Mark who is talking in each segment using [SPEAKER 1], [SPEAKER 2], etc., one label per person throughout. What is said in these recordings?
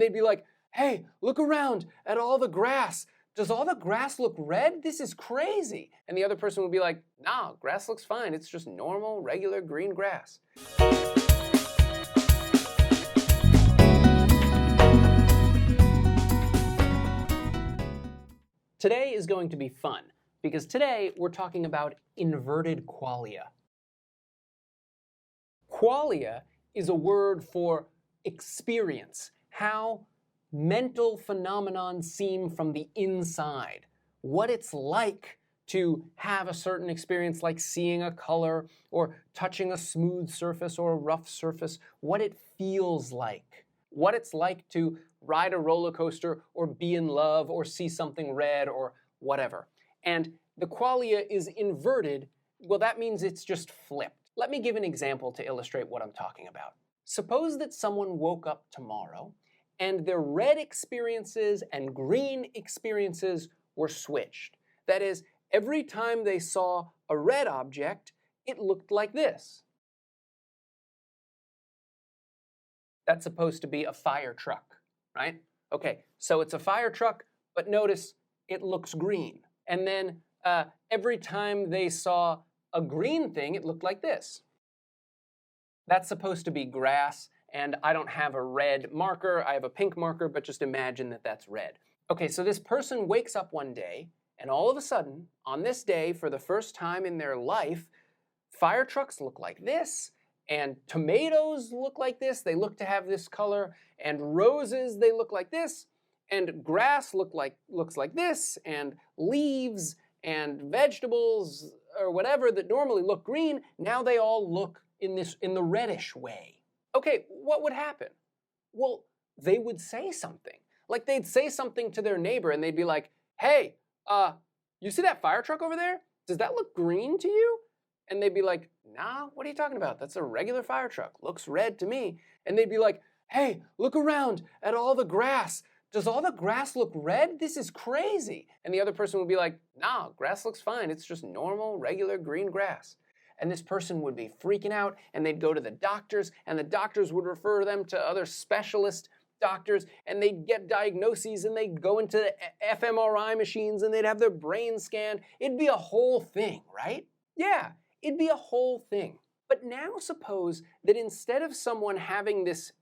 [SPEAKER 1] they'd be like, hey, look around at all the grass. Does all the grass look red? This is crazy. And the other person would be like, nah, grass looks fine. It's just normal, regular green grass. Today is going to be fun, because today we're talking about inverted qualia. Qualia is a word for experience, how mental phenomenon seem from the inside, what it's like to have a certain experience like seeing a color or touching a smooth surface or a rough surface, what it feels like, what it's like to ride a roller coaster or be in love or see something red or whatever. And the qualia is inverted. Well, that means it's just flipped. Let me give an example to illustrate what I'm talking about. Suppose that someone woke up tomorrow and their red experiences and green experiences were switched. That is, every time they saw a red object, it looked like this. That's supposed to be a fire truck, right? Okay, so it's a fire truck, but notice it looks green. And then every time they saw a green thing, it looked like this. That's supposed to be grass, and I don't have a red marker, I have a pink marker, but just imagine that that's red. Okay, so this person wakes up one day, and all of a sudden, on this day, for the first time in their life, fire trucks look like this, and tomatoes look like this, they look to have this color, and roses, they look like this, and grass looks like this, and leaves, and vegetables, or whatever that normally look green, now they all look in the reddish way. Okay, what would happen? Well, they would say something. Like they'd say something to their neighbor and they'd be like, hey, you see that fire truck over there? Does that look green to you? And they'd be like, nah, what are you talking about? That's a regular fire truck. Looks red to me. And they'd be like, hey, look around at all the grass. Does all the grass look red? This is crazy. And the other person would be like, nah, grass looks fine. It's just normal, regular green grass. And this person would be freaking out, and they'd go to the doctors, and the doctors would refer them to other specialist doctors, and they'd get diagnoses, and they'd go into the fMRI machines, and they'd have their brain scanned. It'd be a whole thing, right? Yeah, it'd be a whole thing. But now suppose that instead of someone having this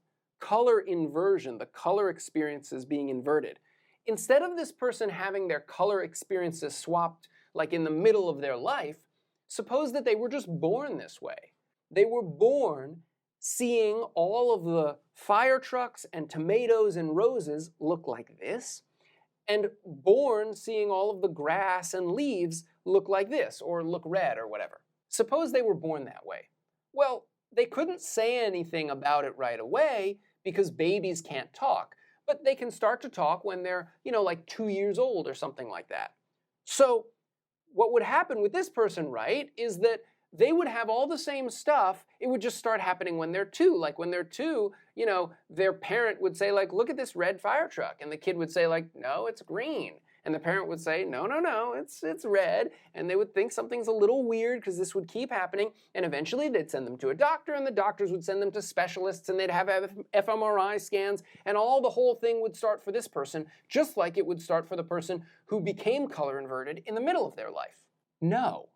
[SPEAKER 1] color inversion, the color experiences being inverted, instead of this person having their color experiences swapped like in the middle of their life, suppose that they were just born this way. They were born seeing all of the fire trucks and tomatoes and roses look like this, and born seeing all of the grass and leaves look like this, or look red, or whatever. Suppose they were born that way. Well, they couldn't say anything about it right away because babies can't talk, but they can start to talk when they're, like 2 years old or something like that. So what would happen with this person, right, is that they would have all the same stuff. It would just start happening when they're 2. Like when they're 2, their parent would say like, look at this red fire truck. And the kid would say like, no, it's green. And the parent would say, no, it's red. And they would think something's a little weird because this would keep happening. And eventually they'd send them to a doctor, and the doctors would send them to specialists, and they'd have fMRI scans, and the whole thing would start for this person, just like it would start for the person who became color inverted in the middle of their life. No,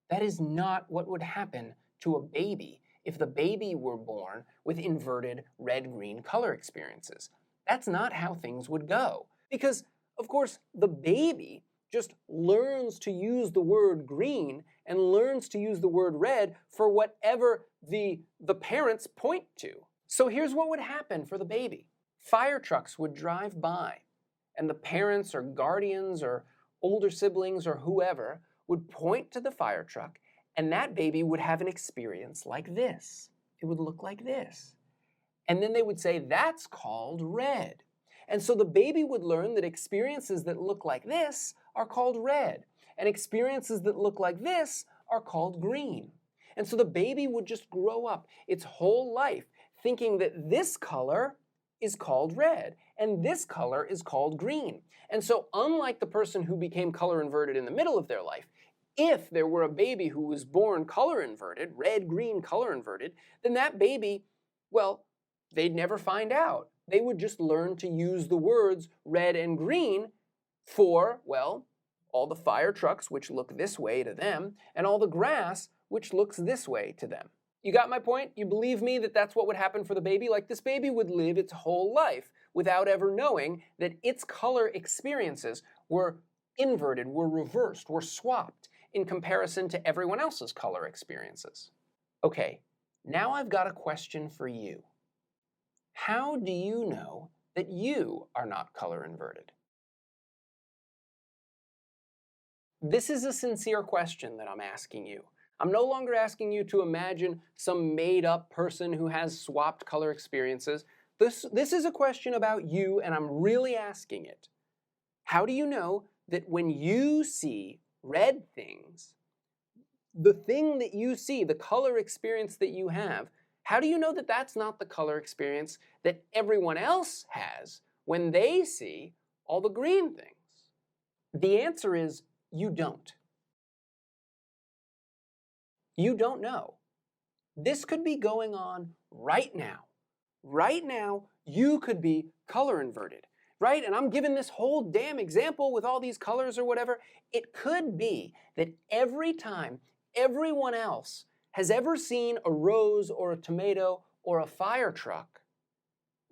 [SPEAKER 1] that is not what would happen to a baby if the baby were born with inverted red-green color experiences. That's not how things would go. Because of course, the baby just learns to use the word green and learns to use the word red for whatever the parents point to. So here's what would happen for the baby. Fire trucks would drive by, and the parents or guardians or older siblings or whoever would point to the fire truck, and that baby would have an experience like this. It would look like this. And then they would say, that's called red. And so the baby would learn that experiences that look like this are called red, and experiences that look like this are called green. And so the baby would just grow up its whole life thinking that this color is called red, and this color is called green. And so unlike the person who became color inverted in the middle of their life, if there were a baby who was born color inverted, red-green color inverted, then that baby, well, they'd never find out they would just learn to use the words red and green for, well, all the fire trucks, which look this way to them, and all the grass, which looks this way to them. You got my point? You believe me that that's what would happen for the baby? Like, this baby would live its whole life without ever knowing that its color experiences were inverted, were reversed, were swapped in comparison to everyone else's color experiences. Okay, now I've got a question for you. How do you know that you are not color inverted? This is a sincere question that I'm asking you. I'm no longer asking you to imagine some made-up person who has swapped color experiences. This is a question about you, and I'm really asking it. How do you know that when you see red things, the thing that you see, the color experience that you have, how do you know that that's not the color experience that everyone else has when they see all the green things? The answer is you don't. You don't know. This could be going on right now. Right now, you could be color inverted, right? And I'm giving this whole damn example with all these colors or whatever. It could be that every time everyone else has ever seen a rose or a tomato or a fire truck,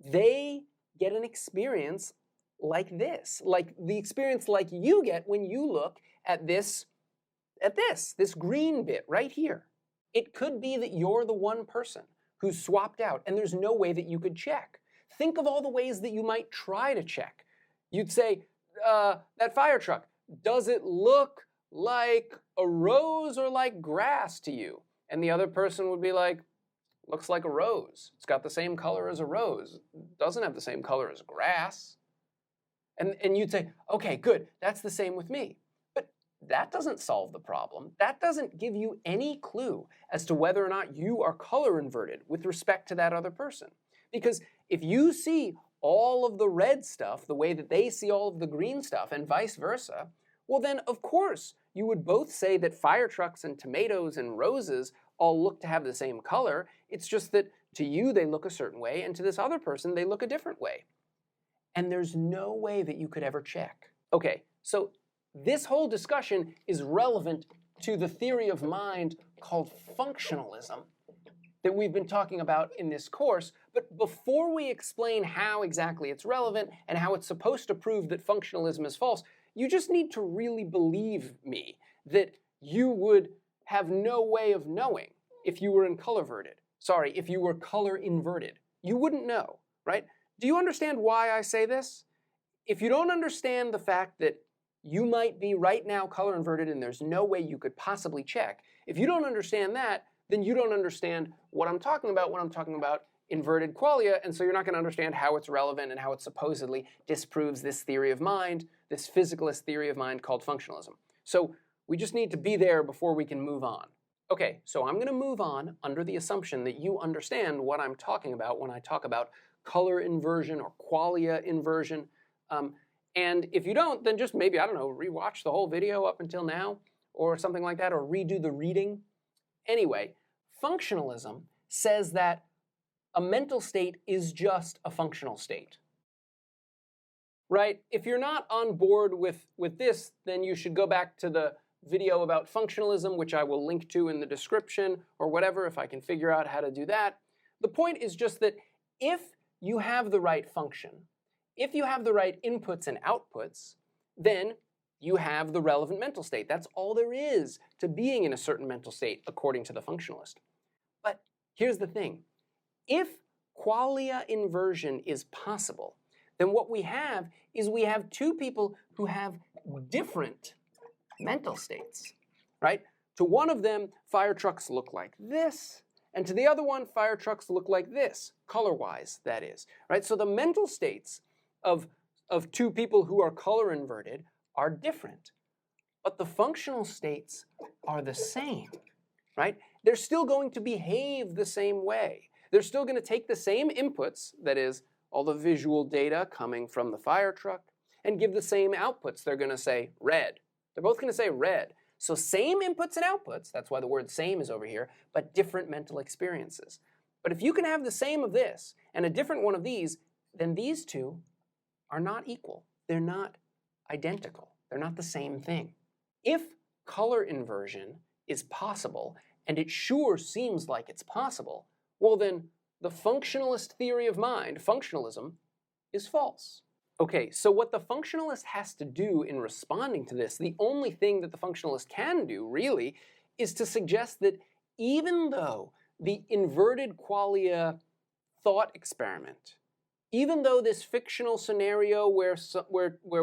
[SPEAKER 1] they get an experience like this, like the experience like you get when you look at this green bit right here. It could be that you're the one person who's swapped out and there's no way that you could check. Think of all the ways that you might try to check. You'd say, that fire truck, does it look like a rose or like grass to you? And the other person would be like, looks like a rose. It's got the same color as a rose. It doesn't have the same color as grass. And you'd say, okay, good, that's the same with me. But that doesn't solve the problem. That doesn't give you any clue as to whether or not you are color inverted with respect to that other person. Because if you see all of the red stuff the way that they see all of the green stuff and vice versa, well then of course you would both say that fire trucks and tomatoes and roses all look to have the same color. It's just that to you they look a certain way and to this other person they look a different way. And there's no way that you could ever check. Okay, so this whole discussion is relevant to the theory of mind called functionalism that we've been talking about in this course. But before we explain how exactly it's relevant and how it's supposed to prove that functionalism is false, you just need to really believe me that you would have no way of knowing if you were if you were color inverted. You wouldn't know, right? Do you understand why I say this? If you don't understand the fact that you might be right now color inverted and there's no way you could possibly check, if you don't understand that, then you don't understand what I'm talking about when I'm talking about inverted qualia, and so you're not going to understand how it's relevant and how it supposedly disproves this theory of mind, this physicalist theory of mind called functionalism. So we just need to be there before we can move on. Okay, so I'm going to move on under the assumption that you understand what I'm talking about when I talk about color inversion or qualia inversion. And if you don't, then just maybe, I don't know, rewatch the whole video up until now or something like that, or redo the reading. Anyway, functionalism says that a mental state is just a functional state. Right? If you're not on board with this, then you should go back to the video about functionalism, which I will link to in the description or whatever if I can figure out how to do that. The point is just that if you have the right function, if you have the right inputs and outputs, then you have the relevant mental state. That's all there is to being in a certain mental state, according to the functionalist. But here's the thing. If qualia inversion is possible, then what we have is we have two people who have different mental states, right? To one of them, fire trucks look like this, and to the other one, fire trucks look like this, color-wise, that is, right? So the mental states of two people who are color inverted are different, but the functional states are the same, right? They're still going to behave the same way. They're still going to take the same inputs, that is, all the visual data coming from the fire truck, and give the same outputs. They're going to say red. They're both going to say red. So same inputs and outputs, that's why the word same is over here, but different mental experiences. But if you can have the same of this and a different one of these, then these two are not equal. They're not identical. They're not the same thing. If color inversion is possible, and it sure seems like it's possible, well then the functionalist theory of mind, functionalism, is false. Okay, so what the functionalist has to do in responding to this, the only thing that the functionalist can do, really, is to suggest that even though the inverted qualia thought experiment, even though this fictional scenario where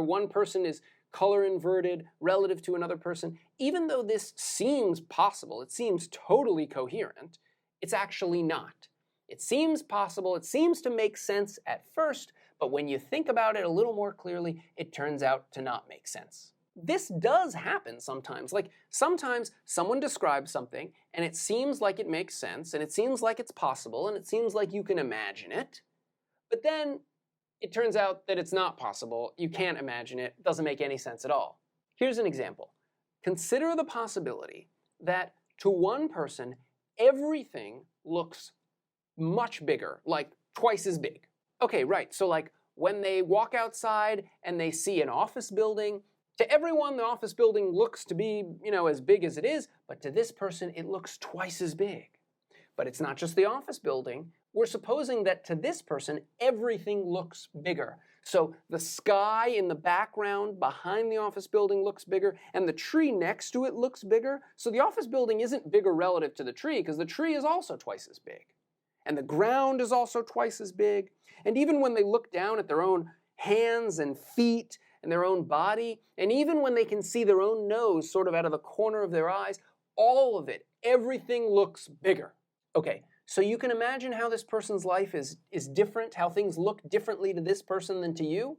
[SPEAKER 1] one person is color inverted relative to another person, even though this seems possible, it seems totally coherent, it's actually not. It seems possible, it seems to make sense at first, but when you think about it a little more clearly, it turns out to not make sense. This does happen sometimes. Like sometimes someone describes something and it seems like it makes sense and it seems like it's possible and it seems like you can imagine it, but then it turns out that it's not possible, you can't imagine it, doesn't make any sense at all. Here's an example. Consider the possibility that to one person, everything looks much bigger, like twice as big. Okay, right, so like when they walk outside and they see an office building, to everyone the office building looks to be, as big as it is, but to this person it looks twice as big. But it's not just the office building. We're supposing that to this person, everything looks bigger. So the sky in the background behind the office building looks bigger, and the tree next to it looks bigger. So the office building isn't bigger relative to the tree, because the tree is also twice as big. And the ground is also twice as big. And even when they look down at their own hands and feet and their own body, and even when they can see their own nose sort of out of the corner of their eyes, all of it, everything looks bigger. Okay, so you can imagine how this person's life is different, how things look differently to this person than to you?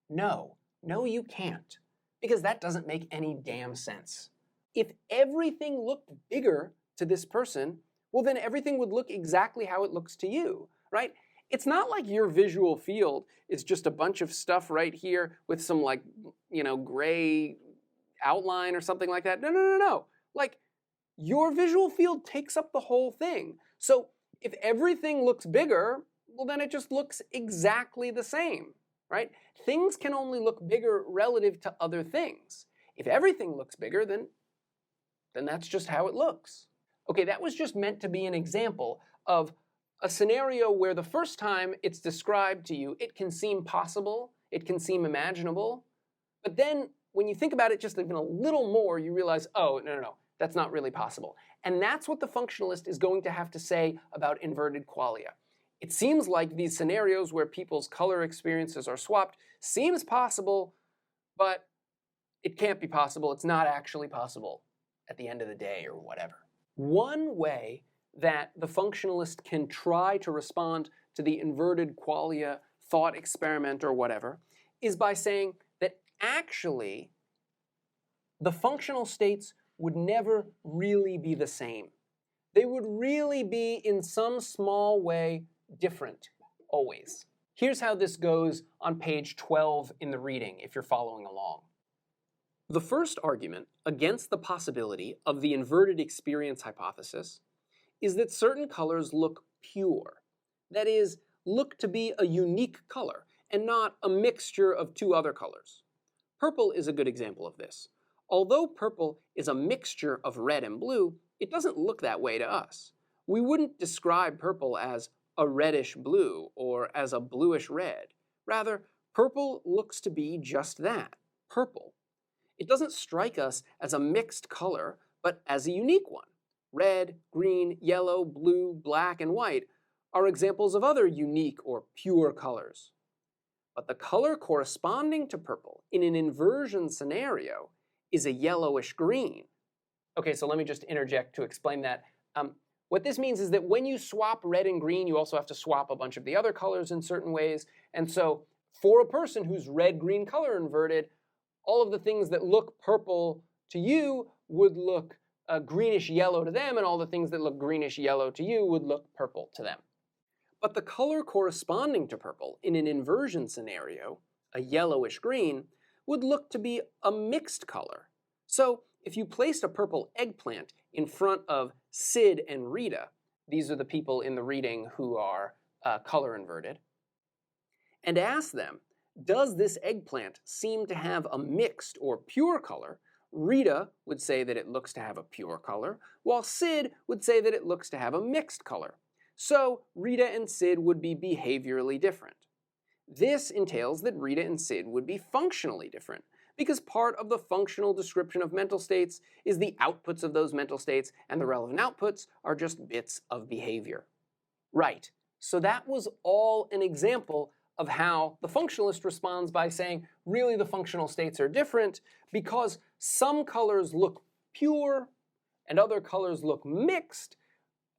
[SPEAKER 1] No, you can't, because that doesn't make any damn sense. If everything looked bigger to this person, well then everything would look exactly how it looks to you, right? It's not like your visual field is just a bunch of stuff right here with some gray outline or something like that. No. Like, your visual field takes up the whole thing. So if everything looks bigger, well then it just looks exactly the same, right? Things can only look bigger relative to other things. If everything looks bigger, then that's just how it looks. Okay, that was just meant to be an example of a scenario where the first time it's described to you, it can seem possible, it can seem imaginable, but then when you think about it just even a little more, you realize, oh, no, that's not really possible. And that's what the functionalist is going to have to say about inverted qualia. It seems like these scenarios where people's color experiences are swapped seems possible, but it can't be possible. It's not actually possible at the end of the day or whatever. One way that the functionalist can try to respond to the inverted qualia thought experiment or whatever is by saying that actually the functional states would never really be the same. They would really be in some small way different, always. Here's how this goes on page 12 in the reading, if you're following along. The first argument against the possibility of the inverted experience hypothesis is that certain colors look pure. That is, look to be a unique color and not a mixture of two other colors. Purple is a good example of this. Although purple is a mixture of red and blue, it doesn't look that way to us. We wouldn't describe purple as a reddish blue or as a bluish red. Rather, purple looks to be just that, purple. It doesn't strike us as a mixed color, but as a unique one. Red, green, yellow, blue, black, and white are examples of other unique or pure colors. But the color corresponding to purple in an inversion scenario is a yellowish green. Okay, so let me just interject to explain that. What this means is that when you swap red and green, you also have to swap a bunch of the other colors in certain ways. And so for a person who's red-green color inverted, all of the things that look purple to you would look greenish-yellow to them, and all the things that look greenish-yellow to you would look purple to them. But the color corresponding to purple in an inversion scenario, a yellowish green, would look to be a mixed color. So if you placed a purple eggplant in front of Sid and Rita, these are the people in the reading who are color inverted, and ask them, does this eggplant seem to have a mixed or pure color, Rita would say that it looks to have a pure color, while Sid would say that it looks to have a mixed color. So Rita and Sid would be behaviorally different. This entails that Rita and Sid would be functionally different, because part of the functional description of mental states is the outputs of those mental states, and the relevant outputs are just bits of behavior. Right, so that was all an example of how the functionalist responds by saying, really the functional states are different because some colors look pure and other colors look mixed.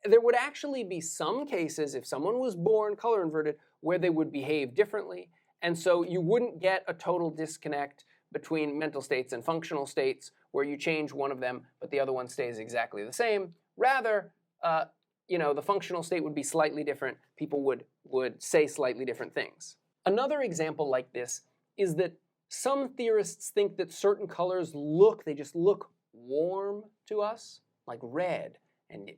[SPEAKER 1] There would actually be some cases, if someone was born color inverted, where they would behave differently, and so you wouldn't get a total disconnect between mental states and functional states where you change one of them but the other one stays exactly the same. Rather, the functional state would be slightly different. People would say slightly different things. Another example like this is that some theorists think that certain colors they just look warm to us, like red and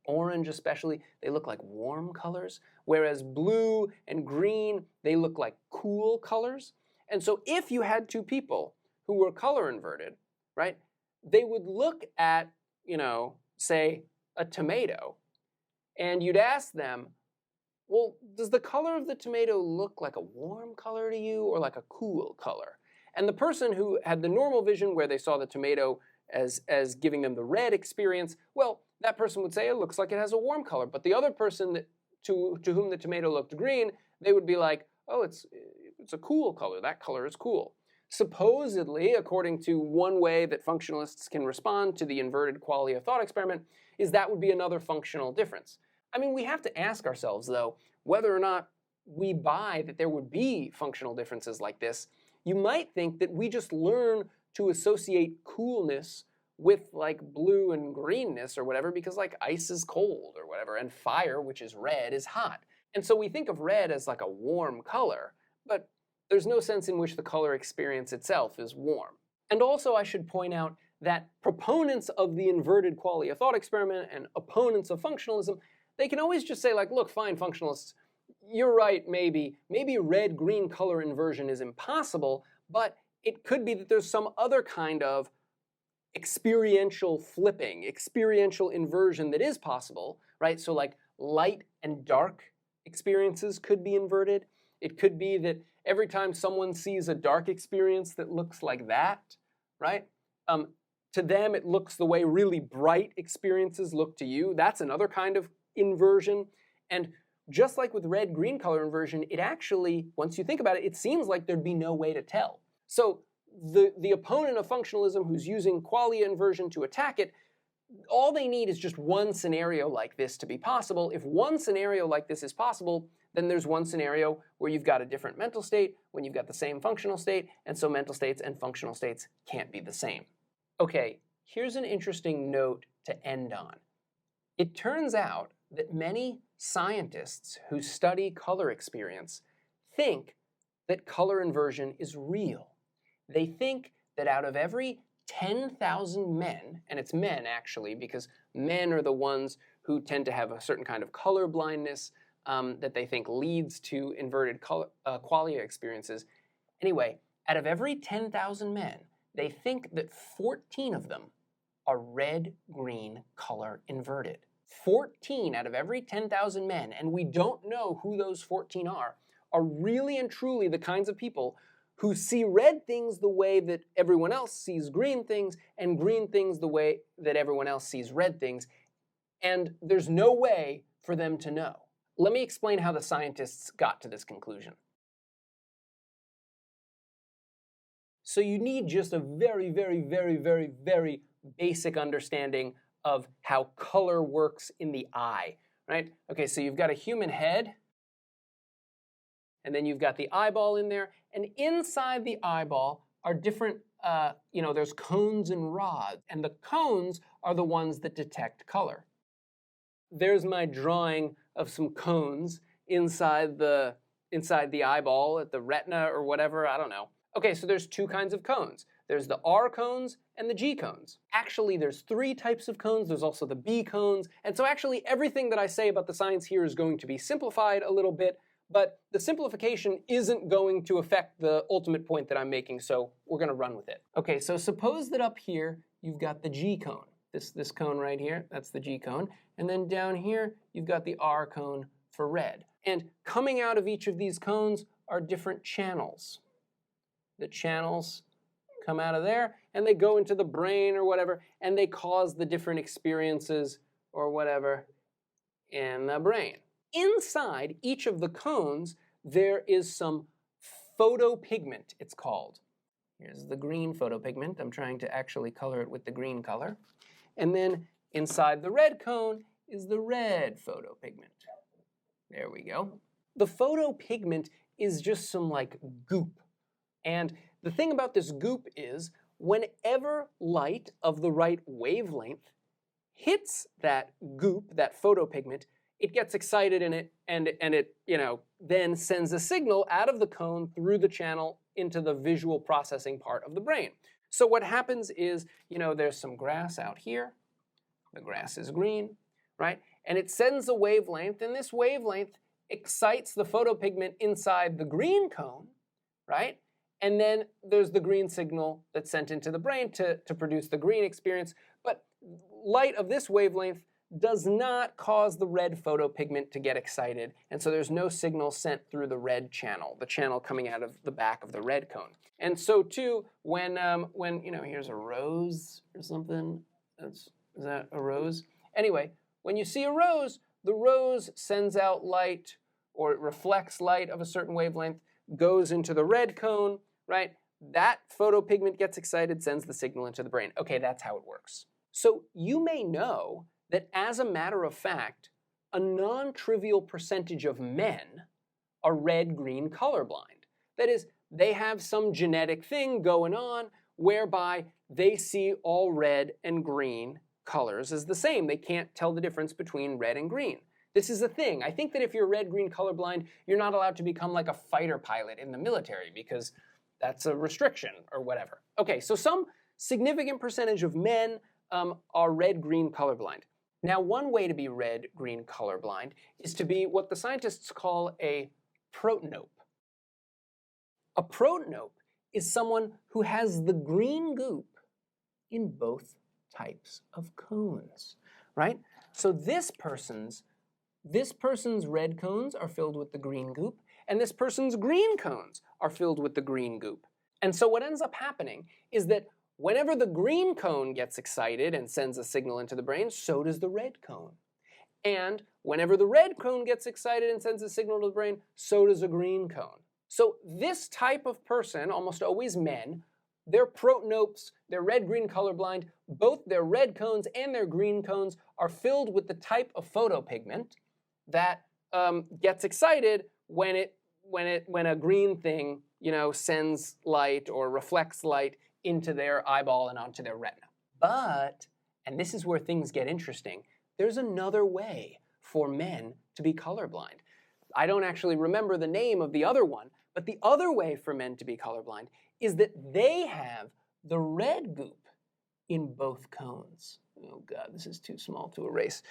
[SPEAKER 1] orange especially, they look like warm colors, whereas blue and green, they look like cool colors. And so if you had two people who were color inverted, right, they would look at, say, a tomato, and you'd ask them, well, does the color of the tomato look like a warm color to you or like a cool color? And the person who had the normal vision where they saw the tomato as giving them the red experience, well, that person would say it looks like it has a warm color. But the other person to whom the tomato looked green, they would be like, oh, it's a cool color. That color is cool. Supposedly, according to one way that functionalists can respond to the inverted qualia thought experiment, is that would be another functional difference. I mean, we have to ask ourselves, though, whether or not we buy that there would be functional differences like this. You might think that we just learn to associate coolness with like blue and greenness or whatever because like ice is cold or whatever, and fire, which is red, is hot. And so we think of red as like a warm color, but there's no sense in which the color experience itself is warm. And also I should point out that proponents of the inverted qualia thought experiment and opponents of functionalism, they can always just say like, look, fine, functionalists, you're right, maybe red-green color inversion is impossible, but it could be that there's some other kind of experiential flipping, experiential inversion that is possible, right? So like light and dark experiences could be inverted. It could be that every time someone sees a dark experience that looks like that, right? To them it looks the way really bright experiences look to you. That's another kind of inversion. And just like with red-green color inversion, it actually, once you think about it, it seems like there'd be no way to tell. So the opponent of functionalism who's using qualia inversion to attack it, all they need is just one scenario like this to be possible. If one scenario like this is possible, then there's one scenario where you've got a different mental state when you've got the same functional state, and so mental states and functional states can't be the same. Okay, here's an interesting note to end on. It turns out that many scientists who study color experience think that color inversion is real. They think that out of every 10,000 men, and it's men actually, because men are the ones who tend to have a certain kind of color blindness that they think leads to inverted qualia experiences. Anyway, out of every 10,000 men, they think that 14 of them are red-green color inverted. 14 out of every 10,000 men, and we don't know who those 14 are really and truly the kinds of people who see red things the way that everyone else sees green things, and green things the way that everyone else sees red things, and there's no way for them to know. Let me explain how the scientists got to this conclusion. So you need just a very, very, very, very, very basic understanding of how color works in the eye, right? Okay, so you've got a human head, and then you've got the eyeball in there, and inside the eyeball are different, there's cones and rods, and the cones are the ones that detect color. There's my drawing of some cones inside the eyeball at the retina or whatever, I don't know. Okay, so there's two kinds of cones. There's the R cones and the G cones. Actually, there's 3 types of cones. There's also the B cones. And so actually everything that I say about the science here is going to be simplified a little bit, but the simplification isn't going to affect the ultimate point that I'm making, so we're going to run with it. Okay, so suppose that up here you've got the G cone. This cone right here, that's the G cone. And then down here, you've got the R cone for red. And coming out of each of these cones are different channels. The channels come out of there, and they go into the brain or whatever, and they cause the different experiences or whatever in the brain. Inside each of the cones, there is some photopigment, it's called. Here's the green photopigment. I'm trying to actually color it with the green color. And then inside the red cone is the red photopigment. There we go. The photopigment is just some like goop. And the thing about this goop is whenever light of the right wavelength hits that goop, that photopigment, it gets excited in it and it, then sends a signal out of the cone through the channel into the visual processing part of the brain. So what happens is, there's some grass out here. The grass is green, right? And it sends a wavelength, and this wavelength excites the photopigment inside the green cone, right? And then there's the green signal that's sent into the brain to produce the green experience. But light of this wavelength does not cause the red photopigment to get excited, and so there's no signal sent through the red channel, the channel coming out of the back of the red cone. And so too, when here's a rose or something, is that a rose? Anyway, when you see a rose, the rose sends out light, or it reflects light of a certain wavelength, goes into the red cone, right? That photopigment gets excited, sends the signal into the brain. Okay, that's how it works. So you may know that as a matter of fact, a non-trivial percentage of men are red-green colorblind. That is, they have some genetic thing going on whereby they see all red and green colors as the same. They can't tell the difference between red and green. This is a thing. I think that if you're red-green colorblind, you're not allowed to become like a fighter pilot in the military because that's a restriction or whatever. Okay, so some significant percentage of men are red-green colorblind. Now, one way to be red-green colorblind is to be what the scientists call a protanope. A protanope is someone who has the green goop in both types of cones, right? So this person's red cones are filled with the green goop, and this person's green cones are filled with the green goop. And so what ends up happening is that whenever the green cone gets excited and sends a signal into the brain, so does the red cone. And whenever the red cone gets excited and sends a signal to the brain, so does a green cone. So this type of person, almost always men, they're protanopes, they're red-green colorblind, both their red cones and their green cones are filled with the type of photopigment that gets excited when a green thing, sends light or reflects light into their eyeball and onto their retina. But, and this is where things get interesting, there's another way for men to be colorblind. I don't actually remember the name of the other one, but the other way for men to be colorblind is that they have the red goop in both cones. Oh God, this is too small to erase.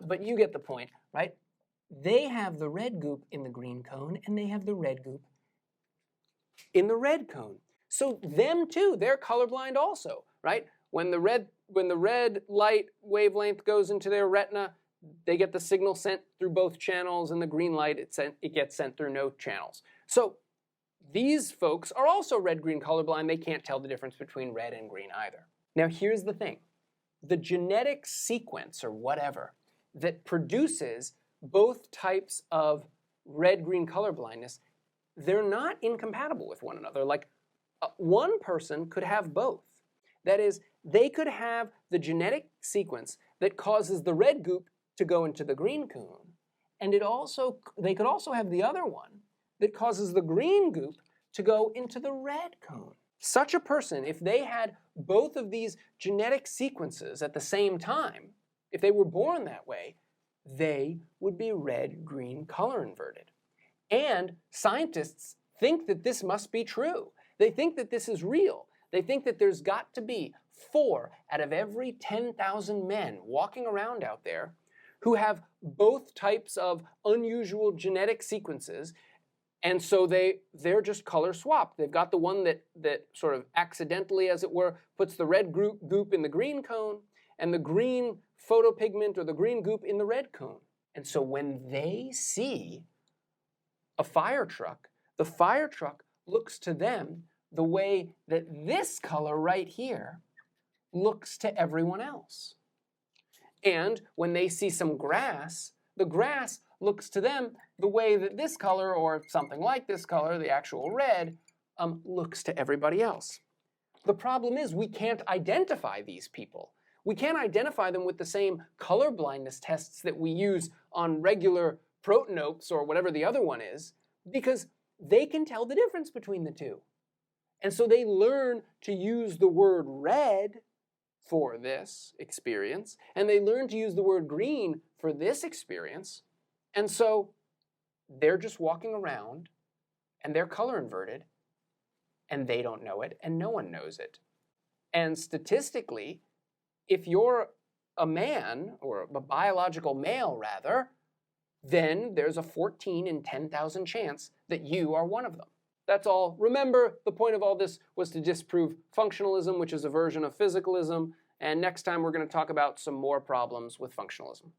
[SPEAKER 1] But you get the point, right? They have the red goop in the green cone, and they have the red goop in the red cone. So them too, they're colorblind also, right? When the red light wavelength goes into their retina, they get the signal sent through both channels, and the green light, it gets sent through no channels. So these folks are also red-green colorblind. They can't tell the difference between red and green either. Now here's the thing. The genetic sequence, or whatever, that produces both types of red-green colorblindness, they're not incompatible with one another. Like, one person could have both. That is, they could have the genetic sequence that causes the red goop to go into the green cone, and they could also have the other one that causes the green goop to go into the red cone. Such a person, if they had both of these genetic sequences at the same time, if they were born that way, they would be red-green color inverted. And scientists think that this must be true. They think that this is real. They think that there's got to be 4 out of every 10,000 men walking around out there who have both types of unusual genetic sequences, and so they're just color swapped. They've got the one that sort of accidentally, as it were, puts the red goop in the green cone, and the green photopigment or the green goop in the red cone. And so when they see a fire truck, the fire truck looks to them the way that this color right here looks to everyone else. And when they see some grass, the grass looks to them the way that this color, or something like this color, the actual red, looks to everybody else. The problem is we can't identify these people. We can't identify them with the same color blindness tests that we use on regular protanopes or whatever the other one is, because they can tell the difference between the two. And so they learn to use the word red for this experience, and they learn to use the word green for this experience, and so they're just walking around, and they're color inverted, and they don't know it, and no one knows it. And statistically, if you're a man, or a biological male rather, then there's a 14 in 10,000 chance that you are one of them. That's all. Remember, the point of all this was to disprove functionalism, which is a version of physicalism, and next time we're going to talk about some more problems with functionalism.